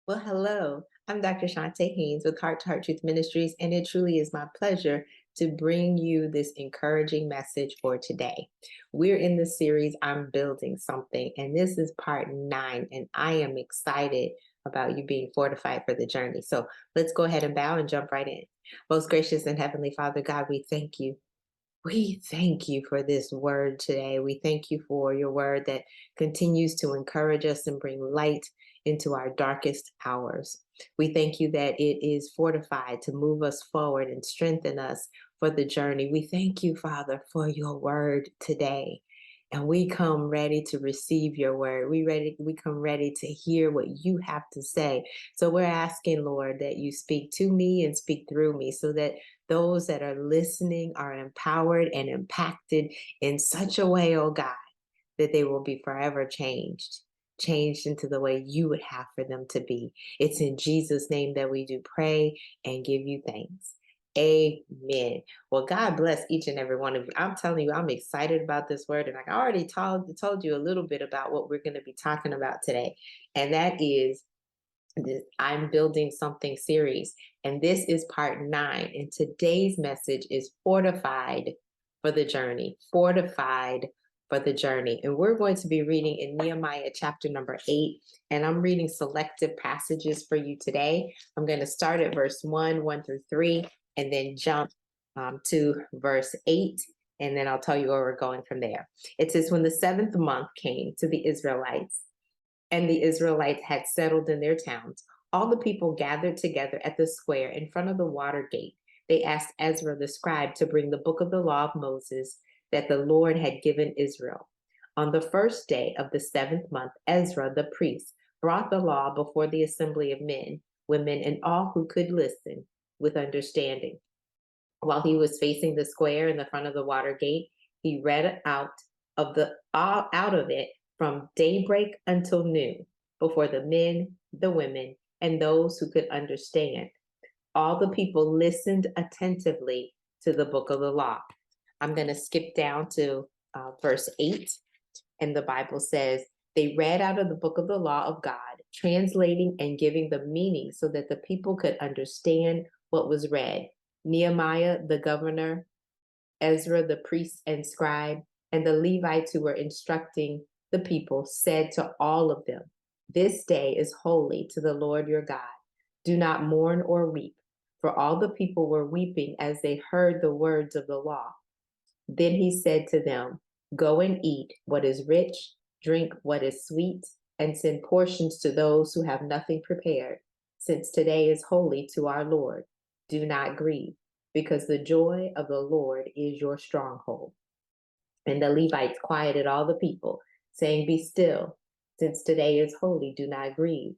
Well, hello. I'm Dr. Chonta Haynes with Heart Truth Ministries, and it truly is my pleasure to bring you this encouraging message for today. We're in the series, I'm Building Something, and this is part 9, and I am excited about you being fortified for the journey. So let's go ahead and bow and jump right in. Most gracious and Heavenly Father, God, we thank you. We thank you for this word today. We thank you for your word that continues to encourage us and bring light into our darkest hours. We thank you that it is fortified to move us forward and strengthen us for the journey. We thank you, Father, for your word today. And we come ready to receive your word. We come ready to hear what you have to say. So we're asking, Lord, that you speak to me and speak through me so that those that are listening are empowered and impacted in such a way, oh God, that they will be forever changed into the way you would have for them to be. It's in Jesus' name that we do pray and give you thanks. Amen. Well, God bless each and every one of you. I'm telling you, I'm excited about this word. And I already told you a little bit about what we're going to be talking about today. And that is this I'm Building Something series. And this is part 9. And today's message is Fortified for the Journey. Fortified for the Journey. And we're going to be reading in Nehemiah chapter number 8. And I'm reading selective passages for you today. I'm going to start at verse 1 through 3, and then jump to verse 8. And then I'll tell you where we're going from there. It says, when the 7th month came to the Israelites, and the Israelites had settled in their towns, all the people gathered together at the square in front of the water gate. They asked Ezra the scribe to bring the book of the law of Moses that the Lord had given Israel. On the first day of the 7th month, Ezra the priest brought the law before the assembly of men, women, and all who could listen with understanding. While he was facing the square in the front of the water gate, he read out of it from daybreak until noon, before the men, the women, and those who could understand. All the people listened attentively to the book of the law. I'm going to skip down to verse 8, and the Bible says, they read out of the book of the law of God, translating and giving the meaning so that the people could understand what was read. Nehemiah, the governor, Ezra, the priest and scribe, and the Levites who were instructing the people said to all of them, this day is holy to the Lord your God. Do not mourn or weep. For all the people were weeping as they heard the words of the law. Then he said to them, go and eat what is rich, drink what is sweet, and send portions to those who have nothing prepared, since today is holy to our Lord. Do not grieve, because the joy of the Lord is your stronghold. And the Levites quieted all the people, saying, be still, since today is holy, do not grieve.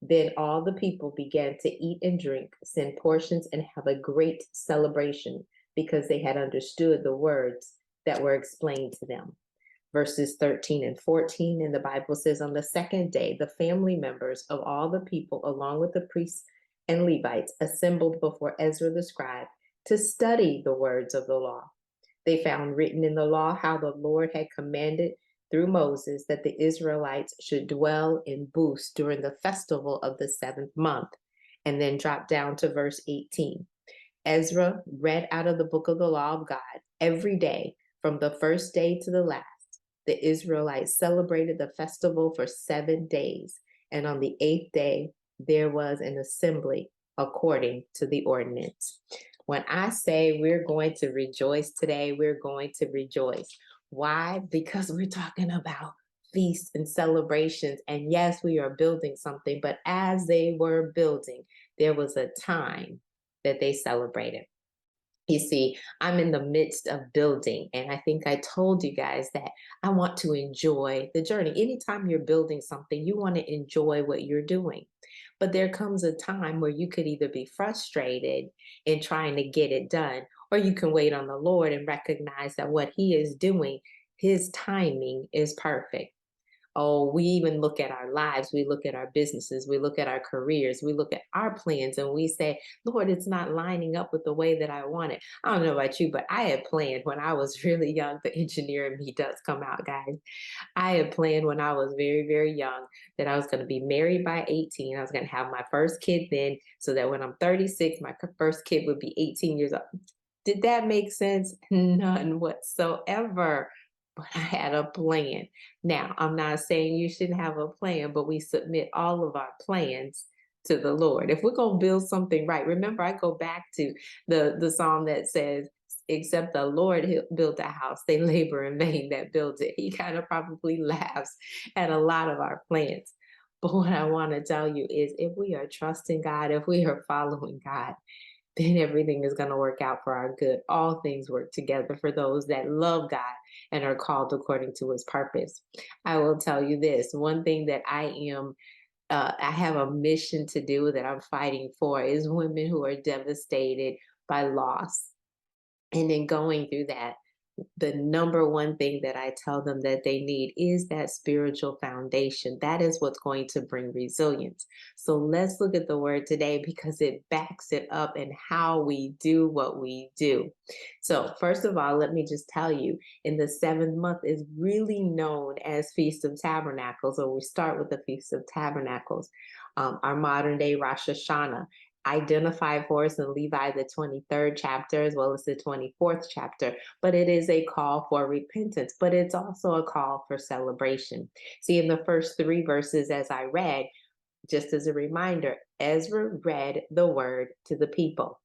Then all the people began to eat and drink, send portions, and have a great celebration, because they had understood the words that were explained to them. Verses 13 and 14, and the Bible says, on the second day, the family members of all the people, along with the priests and Levites, assembled before Ezra the scribe to study the words of the law. They found written in the law how the Lord had commanded through Moses that the Israelites should dwell in booths during the festival of the 7th month. And then drop down to verse 18. Ezra read out of the book of the law of God every day from the first day to the last. The Israelites celebrated the festival for 7 days. And on the 8th day, there was an assembly according to the ordinance. When I say we're going to rejoice today, we're going to rejoice. Why? Because we're talking about feasts and celebrations. And yes, we are building something, but as they were building, there was a time that they celebrated. You see, I'm in the midst of building, and I think I told you guys that I want to enjoy the journey. Anytime you're building something, you want to enjoy what you're doing. But there comes a time where you could either be frustrated in trying to get it done, or you can wait on the Lord and recognize that what he is doing, his timing is perfect. Oh, we even look at our lives, we look at our businesses, we look at our careers, we look at our plans, and we say, Lord, it's not lining up with the way that I want it. I don't know about you, but I had planned when I was really young. The engineer in me does come out, guys. I had planned when I was very, very young that I was going to be married by 18. I was going to have my first kid then, so that when I'm 36, my first kid would be 18 years old. Did that make sense? None whatsoever. But I had a plan. Now, I'm not saying you shouldn't have a plan, but we submit all of our plans to the Lord. If we're going to build something right, remember, I go back to the psalm that says, except the Lord built a house, they labor in vain that built it. He kind of probably laughs at a lot of our plans. But what I want to tell you is if we are trusting God, if we are following God, then everything is going to work out for our good. All things work together for those that love God and are called according to his purpose. I will tell you this one thing that I have a mission to do that I'm fighting for is women who are devastated by loss. And in going through that, the number one thing that I tell them that they need is that spiritual foundation. That is what's going to bring resilience. So let's look at the word today because it backs it up in how we do what we do. So first of all, let me just tell you, in the 7th month is really known as Feast of Tabernacles, or we start with the Feast of Tabernacles, our modern day Rosh Hashanah, identified for us in Levi, the 23rd chapter, as well as the 24th chapter. But it is a call for repentance, but it's also a call for celebration. See, in the first 3 verses, as I read, just as a reminder, Ezra read the word to the people.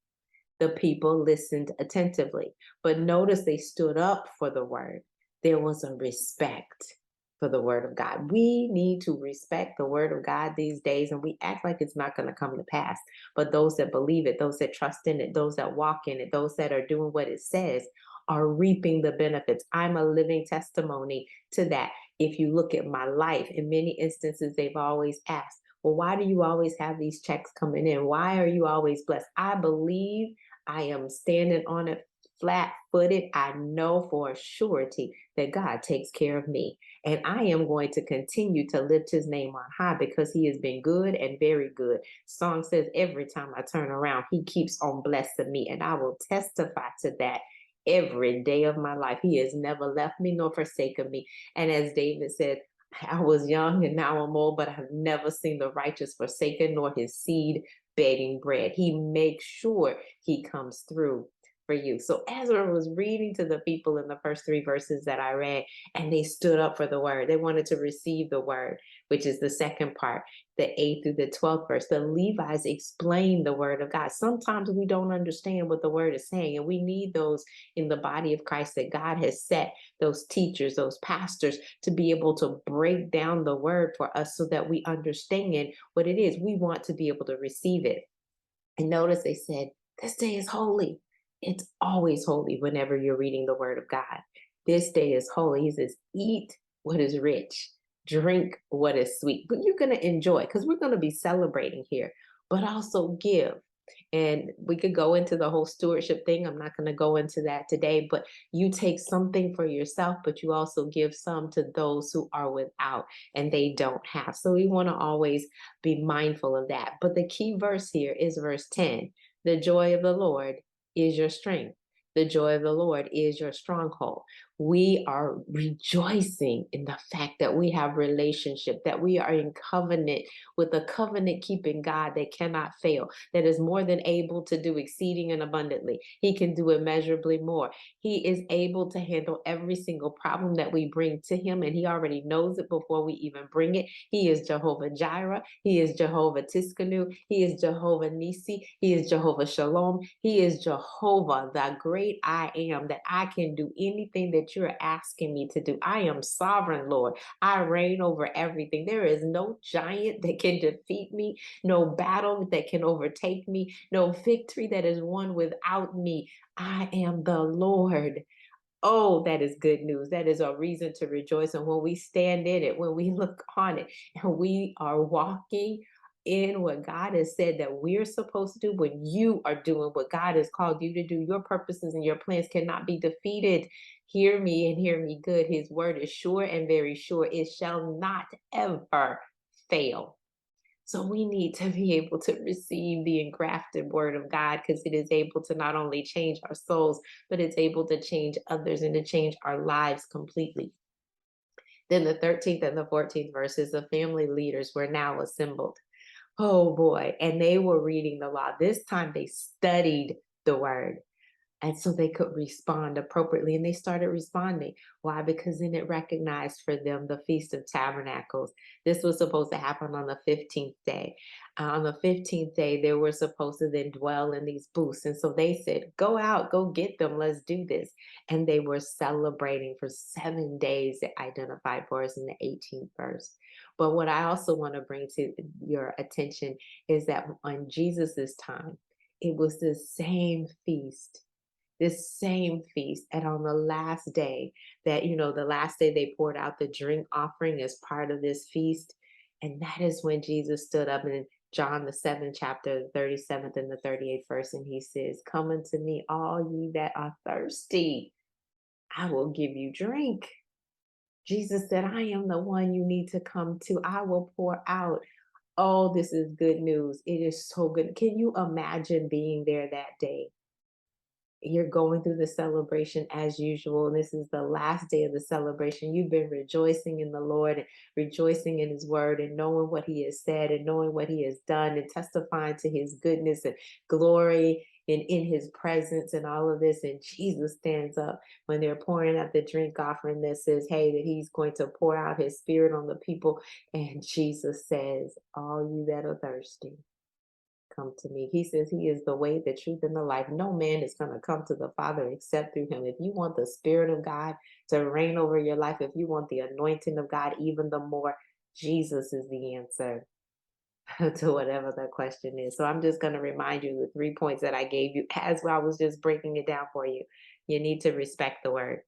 The people listened attentively, but notice they stood up for the word. There was a respect for the word of God. We need to respect the word of God these days, and we act like it's not going to come to pass. But those that believe it, those that trust in it, those that walk in it, those that are doing what it says are reaping the benefits. I'm a living testimony to that. If you look at my life, in many instances, they've always asked, well, why do you always have these checks coming in? Why are you always blessed? I believe I am standing on it flat footed. I know for a surety that God takes care of me. And I am going to continue to lift his name on high because he has been good and very good. Song says every time I turn around, he keeps on blessing me. And I will testify to that every day of my life. He has never left me nor forsaken me. And as David said, I was young and now I'm old, but I've never seen the righteous forsaken nor his seed begging bread. He makes sure he comes through for you. So Ezra was reading to the people in the first 3 verses that I read, and they stood up for the word. They wanted to receive the word, which is the second part, the 8th through the 12th verse. The Levites explain the word of God. Sometimes we don't understand what the word is saying, and we need those in the body of Christ that God has set, those teachers, those pastors, to be able to break down the word for us so that we understand what it is. We want to be able to receive it. And notice they said, this day is holy. It's always holy whenever you're reading the word of God. This day is holy. He says, eat what is rich, drink what is sweet. But you're going to enjoy because we're going to be celebrating here, but also give. And we could go into the whole stewardship thing. I'm not going to go into that today, but you take something for yourself, but you also give some to those who are without and they don't have. So we want to always be mindful of that. But the key verse here is verse 10. The joy of the Lord is your strength. The joy of the Lord is your stronghold. We are rejoicing in the fact that we have relationship, that we are in covenant with a covenant keeping God that cannot fail, that is more than able to do exceeding and abundantly. He can do immeasurably more. He is able to handle every single problem that we bring to him, and he already knows it before we even bring it. He is Jehovah Jireh. He is Jehovah Tiskanu. He is Jehovah Nisi. He is Jehovah Shalom. He is Jehovah, the great I am, that I can do anything that you're asking me to do. I am sovereign, Lord. I reign over everything. There is no giant that can defeat me, no battle that can overtake me, no victory that is won without me. I am the Lord. Oh, that is good news. That is a reason to rejoice. And when we stand in it, when we look on it, and we are walking in what God has said that we're supposed to do, when you are doing what God has called you to do, your purposes and your plans cannot be defeated. Hear me and hear me good. His word is sure and very sure. It shall not ever fail. So we need to be able to receive the engrafted word of God, because it is able to not only change our souls, but it's able to change others and to change our lives completely. Then the 13th and the 14th verses, the family leaders were now assembled. Oh boy. And they were reading the law. This time they studied the word. And so they could respond appropriately. And they started responding. Why? Because then it recognized for them the Feast of Tabernacles. This was supposed to happen on the 15th day. On the 15th day, they were supposed to then dwell in these booths. And so they said, go out, go get them, let's do this. And they were celebrating for 7 days, identified for us in the 18th verse. But what I also want to bring to your attention is that on Jesus's time, it was the same feast, this same feast. And on the last day, that, the last day they poured out the drink offering as part of this feast. And that is when Jesus stood up in John, the 7th chapter, the 37th and the 38th verse. And he says, come unto me, all ye that are thirsty, I will give you drink. Jesus said, I am the one you need to come to. I will pour out. Oh, this is good news. It is so good. Can you imagine being there that day? You're going through the celebration as usual, and this is the last day of the celebration. You've been rejoicing in the Lord and rejoicing in his word and knowing what he has said and knowing what he has done and testifying to his goodness and glory and in his presence and all of this. And Jesus stands up when they're pouring out the drink offering that says, hey, that he's going to pour out his spirit on the people. And Jesus says, all you that are thirsty, come to me. He says he is the way, the truth, and the life. No man is going to come to the Father except through him. If you want the Spirit of God to reign over your life, if you want the anointing of God even the more, Jesus is the answer to whatever the question is. So I'm just going to remind you the 3 points that I gave you as I was just breaking it down for you. You need to respect the word.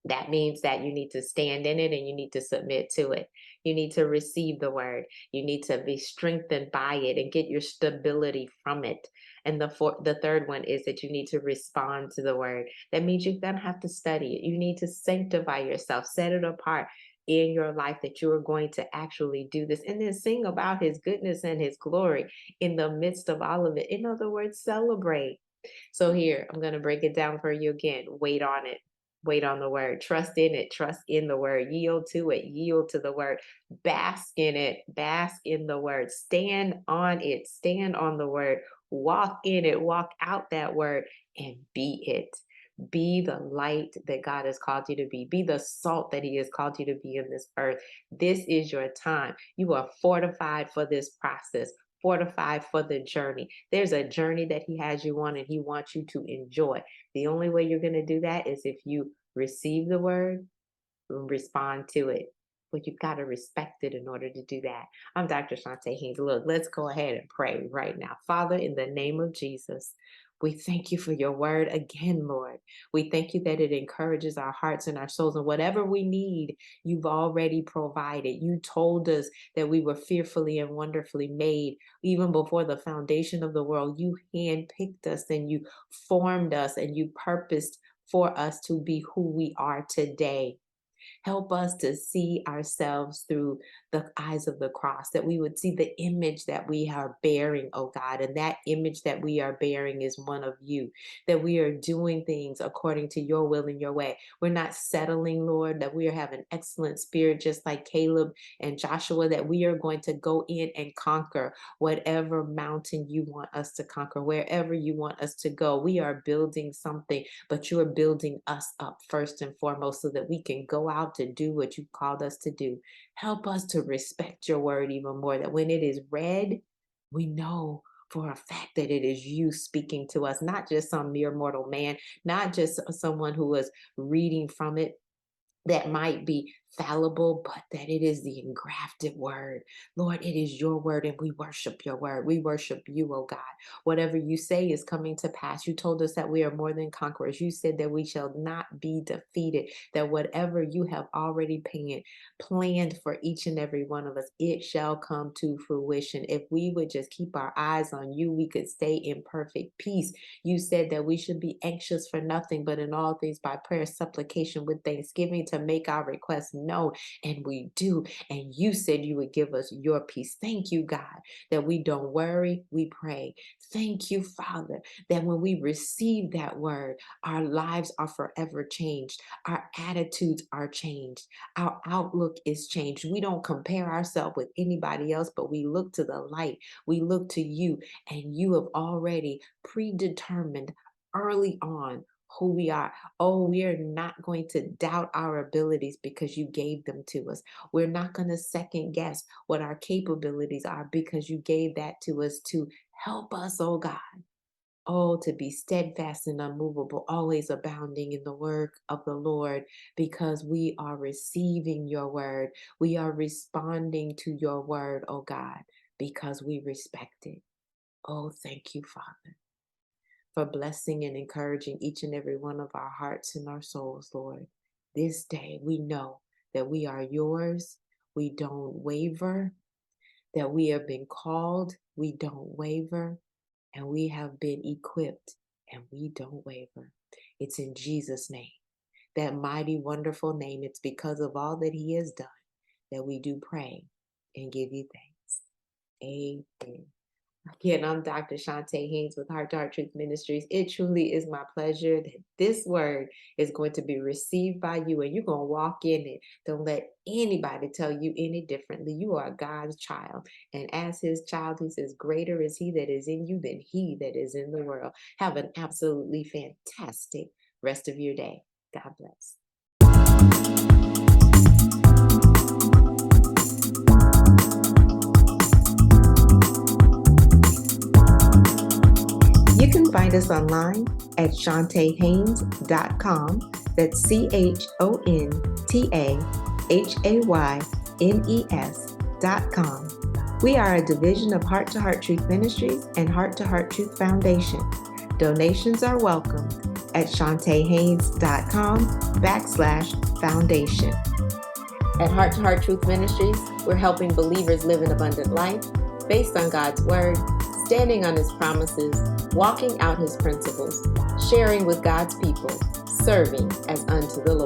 That means that you need to stand in it and you need to submit to it. You need to receive the word. You need to be strengthened by it and get your stability from it. And the third one is that you need to respond to the word. That means you're going to have to study it. You need to sanctify yourself, set it apart in your life that you are going to actually do this, and then sing about his goodness and his glory in the midst of all of it. In other words, celebrate. So here, I'm going to break it down for you again. Wait on it. Wait on the word. Trust in it. Trust in the word. Yield to it. Yield to the word. Bask in it. Bask in the word. Stand on it. Stand on the word. Walk in it. Walk out that word and be it. Be the light that God has called you to be. Be the salt that he has called you to be in this earth. This is your time. You are fortified for this process, fortified for the journey. There's a journey that he has you on and he wants you to enjoy. The only way you're going to do that is if you receive the word and respond to it. But you've got to respect it in order to do that. I'm Dr. Chonta Haynes. Look, let's go ahead and pray right now. Father, in the name of Jesus, we thank you for your word again, Lord. We thank you that it encourages our hearts and our souls, and whatever we need, you've already provided. You told us that we were fearfully and wonderfully made. Even before the foundation of the world, you handpicked us and you formed us and you purposed for us to be who we are today. Help us to see ourselves through the eyes of the cross, that we would see the image that we are bearing, oh God, and that image that we are bearing is one of you, that we are doing things according to your will and your way. We're not settling, Lord, that we are having excellent spirit, just like Caleb and Joshua, that we are going to go in and conquer whatever mountain you want us to conquer, wherever you want us to go. We are building something, but you are building us up first and foremost so that we can go out to do what you called us to do. Help us to respect your word even more, that when it is read, we know for a fact that it is you speaking to us, not just some mere mortal man, not just someone who was reading from it that might be fallible, but that it is the engrafted word. Lord, it is your word, and we worship your word. We worship you, oh God. Whatever you say is coming to pass. You told us that we are more than conquerors. You said that we shall not be defeated, that whatever you have already planned for each and every one of us, it shall come to fruition. If we would just keep our eyes on you, we could stay in perfect peace. You said that we should be anxious for nothing, but in all things by prayer, supplication, with thanksgiving to make our requests known. And we do. And you said you would give us your peace. Thank you, God, that we don't worry, we pray. Thank you, Father, that when we receive that word, our lives are forever changed. Our attitudes are changed. Our outlook is changed. We don't compare ourselves with anybody else, but we look to the light. We look to you, and you have already predetermined early on who we are. Oh, we are not going to doubt our abilities because you gave them to us. We're not going to second guess what our capabilities are because you gave that to us to help us, oh God. Oh, to be steadfast and unmovable, always abounding in the work of the Lord, because we are receiving your word. We are responding to your word, oh God, because we respect it. Oh, thank you, Father, for blessing and encouraging each and every one of our hearts and our souls, Lord. This day we know that we are yours. We don't waver, that we have been called. We don't waver, and we have been equipped, and we don't waver. It's in Jesus' name, that mighty, wonderful name. It's because of all that he has done that we do pray and give you thanks. Amen. Again, I'm Dr. Chonta Haynes with Heart Truth Ministries. It truly is my pleasure that this word is going to be received by you, and you're going to walk in it. Don't let anybody tell you any differently. You are God's child, and as his child, he says, greater is he that is in you than he that is in the world. Have an absolutely fantastic rest of your day. God bless. You can find us online at ChontaHaynes.com. That's ChontaHaynes.com. We are a division of Heart to Heart Truth Ministries and Heart to Heart Truth Foundation. Donations are welcomed at ChontaHaynes.com/foundation. At Heart to Heart Truth Ministries, we're helping believers live an abundant life based on God's Word, standing on his promises, walking out his principles, sharing with God's people, serving as unto the Lord.